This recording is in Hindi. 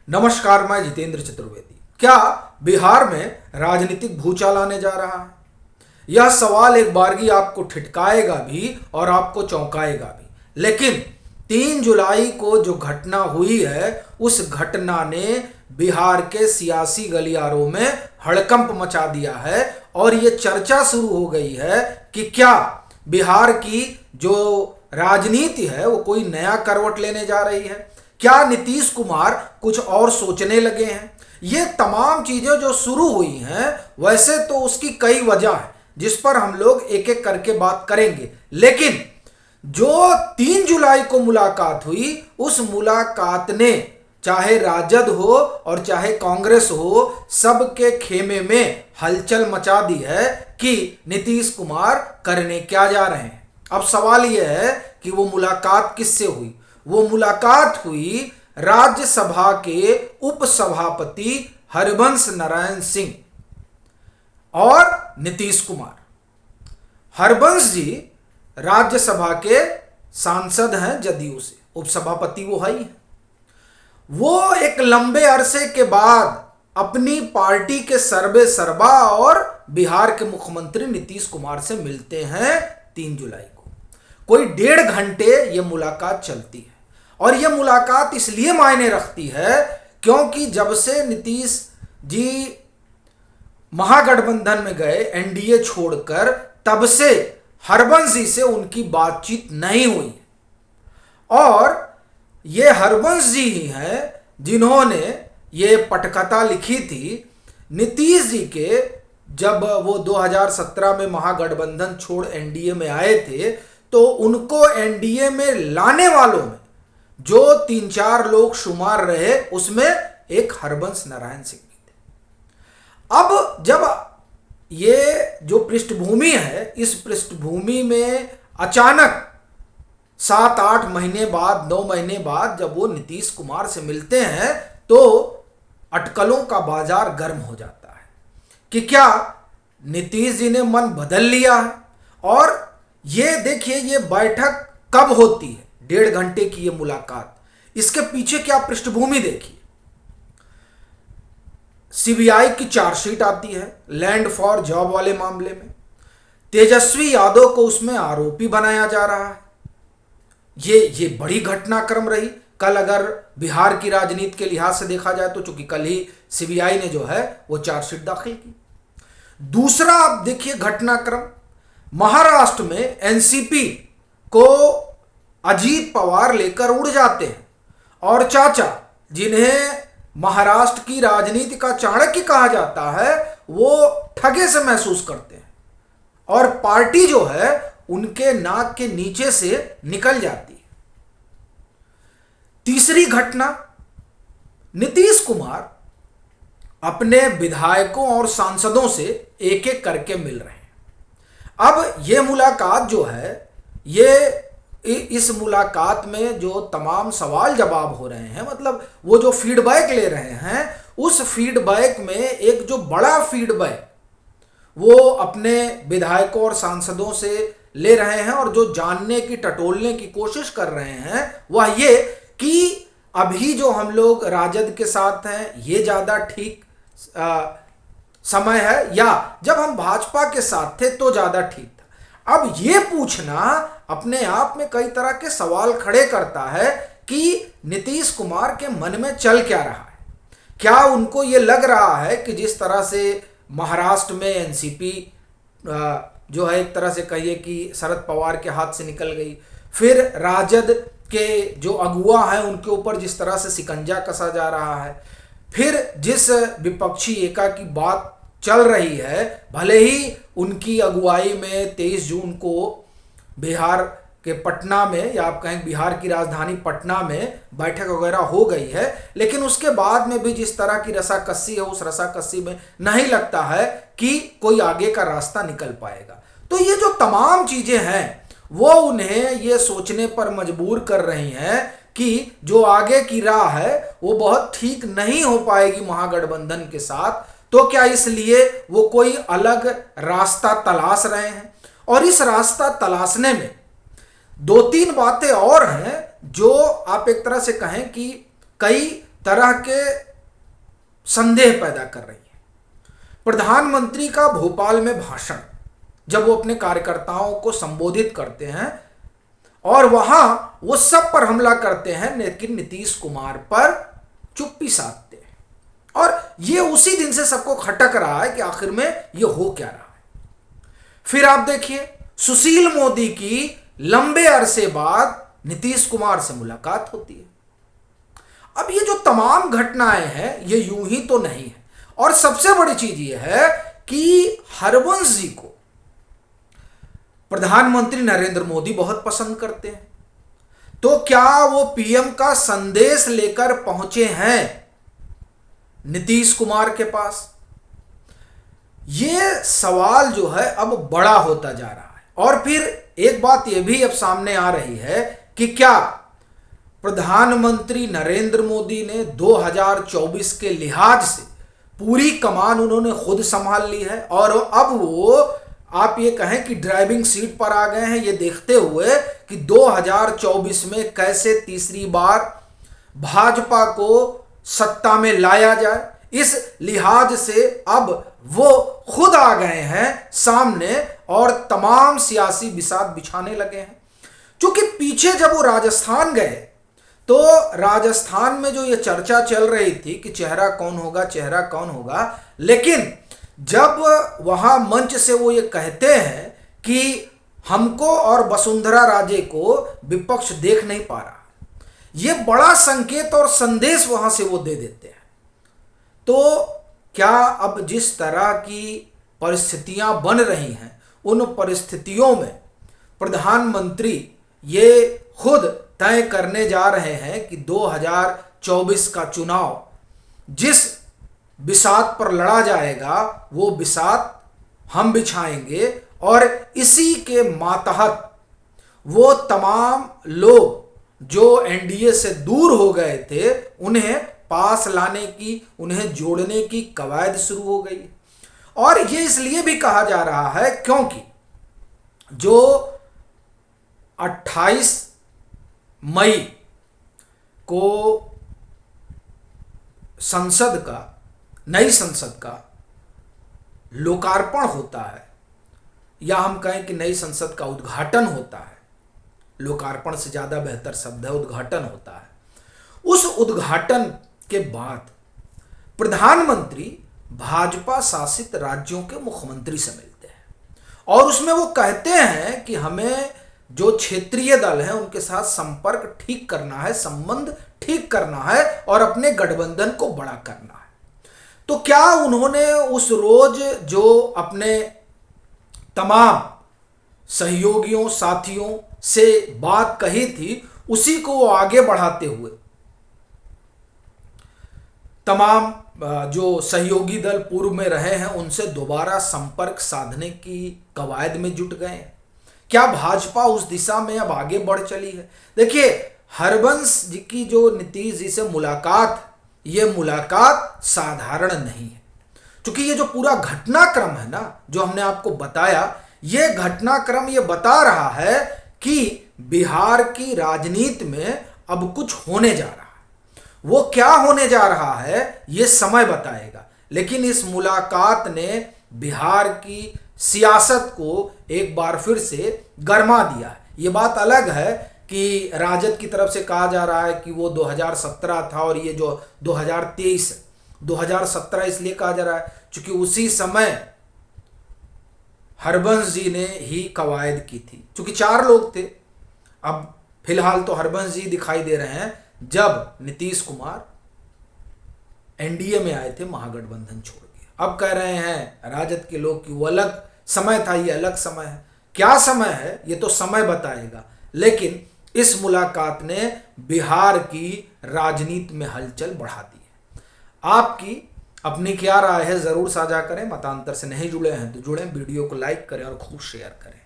नमस्कार, मैं जितेंद्र चतुर्वेदी। क्या बिहार में राजनीतिक भूचाल आने जा रहा है? यह सवाल एक बारगी आपको ठिठकाएगा भी और आपको चौंकाएगा भी। लेकिन 3 जुलाई को जो घटना हुई है, उस घटना ने बिहार के सियासी गलियारों में हड़कंप मचा दिया है और ये चर्चा शुरू हो गई है कि क्या बिहार की जो राजनीति है वो कोई नया करवट लेने जा रही है। क्या नीतीश कुमार कुछ और सोचने लगे हैं? ये तमाम चीजें जो शुरू हुई हैं, वैसे तो उसकी कई वजह है जिस पर हम लोग एक एक करके बात करेंगे। लेकिन जो 3 जुलाई को मुलाकात हुई, उस मुलाकात ने चाहे राजद हो और चाहे कांग्रेस हो, सबके खेमे में हलचल मचा दी है कि नीतीश कुमार करने क्या जा रहे हैं। अब सवाल यह है कि वो मुलाकात किससे हुई? वो मुलाकात हुई राज्यसभा के उपसभापति हरिवंश नारायण सिंह और नीतीश कुमार। हरिवंश जी राज्यसभा के सांसद हैं जदयू से, उपसभापति वो है ही। वो एक लंबे अरसे के बाद अपनी पार्टी के सर्वे सर्वा और बिहार के मुख्यमंत्री नीतीश कुमार से मिलते हैं 3 जुलाई को। कोई 1.5 घंटे ये मुलाकात चलती है और यह मुलाकात इसलिए मायने रखती है क्योंकि जब से नीतीश जी महागठबंधन में गए, एनडीए छोड़कर, तब से हरिवंश जी से उनकी बातचीत नहीं हुई। और ये हरिवंश जी ही हैं जिन्होंने ये पटकथा लिखी थी नीतीश जी के, जब वो 2017 में महागठबंधन छोड़ एनडीए में आए थे, तो उनको एनडीए में लाने वालों में जो 3-4 लोग शुमार रहे, उसमें एक हरिवंश नारायण सिंह भी थे। अब जब ये जो पृष्ठभूमि है, इस पृष्ठभूमि में अचानक 7-8 महीने बाद, 9 महीने बाद जब वो नीतीश कुमार से मिलते हैं, तो अटकलों का बाजार गर्म हो जाता है कि क्या नीतीश जी ने मन बदल लिया है। और ये देखिए, ये बैठक कब होती है, 1.5 घंटे की ये मुलाकात, इसके पीछे क्या पृष्ठभूमि देखिए। सीबीआई की चार्जशीट आती है लैंड फॉर जॉब वाले मामले में। तेजस्वी यादव को उसमें आरोपी बनाया जा रहा है। ये बड़ी घटनाक्रम रही। कल अगर बिहार की राजनीति के लिहाज से देखा जाए तो चूंकि कल ही सीबीआई ने जो है वो चार्जशीट दाखिल की। दूसरा आप देखिए घटनाक्रम, महाराष्ट्र में एनसीपी को अजीत पवार लेकर उड़ जाते हैं और चाचा, जिन्हें महाराष्ट्र की राजनीति का चाणक्य कहा जाता है, वो ठगे से महसूस करते हैं और पार्टी जो है उनके नाक के नीचे से निकल जाती है। तीसरी घटना, नीतीश कुमार अपने विधायकों और सांसदों से एक एक करके मिल रहे हैं। अब ये मुलाकात जो है, ये इस मुलाकात में जो तमाम सवाल जवाब हो रहे हैं, मतलब वो जो फीडबैक ले रहे हैं, उस फीडबैक में एक जो बड़ा फीडबैक वो अपने विधायकों और सांसदों से ले रहे हैं और जो जानने की, टटोलने की कोशिश कर रहे हैं, वह ये कि अभी जो हम लोग राजद के साथ हैं, ये ज़्यादा ठीक समय है या जब हम भाजपा के साथ थे तो ज़्यादा ठीक था। अब ये पूछना अपने आप में कई तरह के सवाल खड़े करता है कि नीतीश कुमार के मन में चल क्या रहा है। क्या उनको ये लग रहा है कि जिस तरह से महाराष्ट्र में एनसीपी जो है, एक तरह से कहिए कि शरद पवार के हाथ से निकल गई, फिर राजद के जो अगुआ हैं उनके ऊपर जिस तरह से शिकंजा कसा जा रहा है, फिर जिस विपक्षी एका की बात चल रही है, भले ही उनकी अगुवाई में 23 जून को बिहार के पटना में, या आप कहें बिहार की राजधानी पटना में बैठक वगैरह हो गई है, लेकिन उसके बाद में भी जिस तरह की रसाकसी है, उस रसाकसी में नहीं लगता है कि कोई आगे का रास्ता निकल पाएगा। तो ये जो तमाम चीजें हैं, वो उन्हें ये सोचने पर मजबूर कर रही हैं कि जो आगे की राह है वो बहुत ठीक नहीं हो पाएगी महागठबंधन के साथ। तो क्या इसलिए वो कोई अलग रास्ता तलाश रहे हैं? और इस रास्ता तलाशने में 2-3 बातें और हैं जो आप एक तरह से कहें कि कई तरह के संदेह पैदा कर रही है। प्रधानमंत्री का भोपाल में भाषण, जब वो अपने कार्यकर्ताओं को संबोधित करते हैं और वहां वो सब पर हमला करते हैं, लेकिन नीतीश कुमार पर चुप्पी साधते हैं। और ये उसी दिन से सबको खटक रहा है कि आखिर में ये हो क्या रहा है। फिर आप देखिए, सुशील मोदी की लंबे अरसे बाद नीतीश कुमार से मुलाकात होती है। अब ये जो तमाम घटनाएं हैं ये यूं ही तो नहीं है। और सबसे बड़ी चीज ये है कि हरवंश जी को प्रधानमंत्री नरेंद्र मोदी बहुत पसंद करते हैं। तो क्या वो पीएम का संदेश लेकर पहुंचे हैं नीतीश कुमार के पास? ये सवाल जो है अब बड़ा होता जा रहा है। और फिर एक बात यह भी अब सामने आ रही है कि क्या प्रधानमंत्री नरेंद्र मोदी ने 2024 के लिहाज से पूरी कमान उन्होंने खुद संभाल ली है और अब वो आप ये कहें कि ड्राइविंग सीट पर आ गए हैं, ये देखते हुए कि 2024 में कैसे तीसरी बार भाजपा को सत्ता में लाया जाए। इस लिहाज से अब वो खुद आ गए हैं सामने और तमाम सियासी बिसात बिछाने लगे हैं। क्योंकि पीछे जब वो राजस्थान गए तो राजस्थान में जो ये चर्चा चल रही थी कि चेहरा कौन होगा, चेहरा कौन होगा, लेकिन जब वहां मंच से वो ये कहते हैं कि हमको और वसुंधरा राजे को विपक्ष देख नहीं पा रहा, ये बड़ा संकेत और संदेश वहां से वो दे देते हैं। तो क्या अब जिस तरह की परिस्थितियां बन रही हैं उन परिस्थितियों में प्रधानमंत्री ये खुद तय करने जा रहे हैं कि 2024 का चुनाव जिस बिसात पर लड़ा जाएगा वो बिसात हम बिछाएंगे और इसी के मातहत वो तमाम लोग जो एनडीए से दूर हो गए थे उन्हें पास लाने की, उन्हें जोड़ने की कवायद शुरू हो गई। और ये इसलिए भी कहा जा रहा है क्योंकि जो 28 मई को नई संसद का लोकार्पण होता है, या हम कहें कि नई संसद का उद्घाटन होता है, लोकार्पण से ज्यादा बेहतर शब्द है उद्घाटन होता है। उस उद्घाटन के बाद प्रधानमंत्री भाजपा शासित राज्यों के मुख्यमंत्री से मिलते हैं और उसमें वो कहते हैं कि हमें जो क्षेत्रीय दल हैं उनके साथ संपर्क ठीक करना है, संबंध ठीक करना है और अपने गठबंधन को बड़ा करना है। तो क्या उन्होंने उस रोज जो अपने तमाम सहयोगियों, साथियों से बात कही थी उसी को वो आगे बढ़ाते हुए तमाम जो सहयोगी दल पूर्व में रहे हैं उनसे दोबारा संपर्क साधने की कवायद में जुट गए हैं? क्या भाजपा उस दिशा में अब आगे बढ़ चली है? देखिए, हरबंश जी की जो नीतीश जी से मुलाकात, ये मुलाकात साधारण नहीं है। क्योंकि ये जो पूरा घटनाक्रम है ना जो हमने आपको बताया, ये घटनाक्रम ये बता रहा है कि बिहार की राजनीति में अब कुछ होने जा रहा है। वो क्या होने जा रहा है ये समय बताएगा, लेकिन इस मुलाकात ने बिहार की सियासत को एक बार फिर से गरमा दिया है। ये बात अलग है कि राजद की तरफ से कहा जा रहा है कि वो 2017 था और ये जो 2023 है, 2017 इसलिए कहा जा रहा है क्योंकि उसी समय हरबंश जी ने ही कवायद की थी। क्योंकि 4 लोग थे, अब फिलहाल तो हरबंश जी दिखाई दे रहे हैं जब नीतीश कुमार एनडीए में आए थे महागठबंधन छोड़ के। अब कह रहे हैं राजद के लोग कि वो अलग समय था, ये अलग समय है। क्या समय है ये तो समय बताएगा, लेकिन इस मुलाकात ने बिहार की राजनीति में हलचल बढ़ा दी है। आपकी अपनी क्या राय है जरूर साझा करें। मतांतर से नहीं जुड़े हैं तो जुड़ें, वीडियो को लाइक करें और खूब शेयर करें।